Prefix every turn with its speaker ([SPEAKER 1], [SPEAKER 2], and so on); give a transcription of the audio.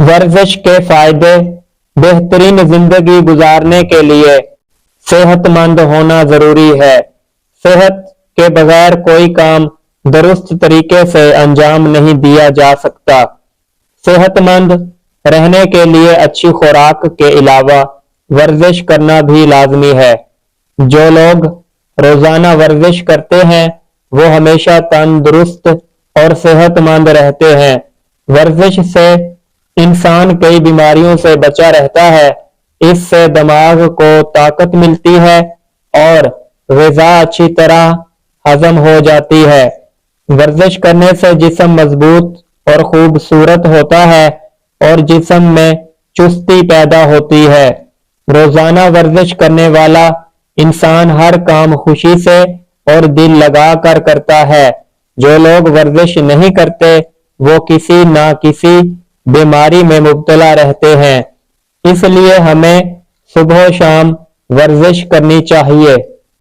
[SPEAKER 1] ورزش کے فائدے: بہترین زندگی گزارنے کے لیے صحت مند ہونا ضروری ہے۔ صحت کے بغیر کوئی کام درست طریقے سے انجام نہیں دیا جا سکتا۔ صحت مند رہنے کے لیے اچھی خوراک کے علاوہ ورزش کرنا بھی لازمی ہے۔ جو لوگ روزانہ ورزش کرتے ہیں وہ ہمیشہ تندرست اور صحت مند رہتے ہیں۔ ورزش سے انسان کئی بیماریوں سے بچا رہتا ہے۔ اس سے دماغ کو طاقت ملتی ہے اور غذا اچھی طرح ہضم ہو جاتی ہے۔ ورزش کرنے سے جسم مضبوط اور خوبصورت ہوتا ہے اور جسم میں چستی پیدا ہوتی ہے۔ روزانہ ورزش کرنے والا انسان ہر کام خوشی سے اور دل لگا کر کرتا ہے۔ جو لوگ ورزش نہیں کرتے وہ کسی نہ کسی بیماری میں مبتلا رہتے ہیں۔ اس لیے ہمیں صبح و شام ورزش کرنی چاہیے۔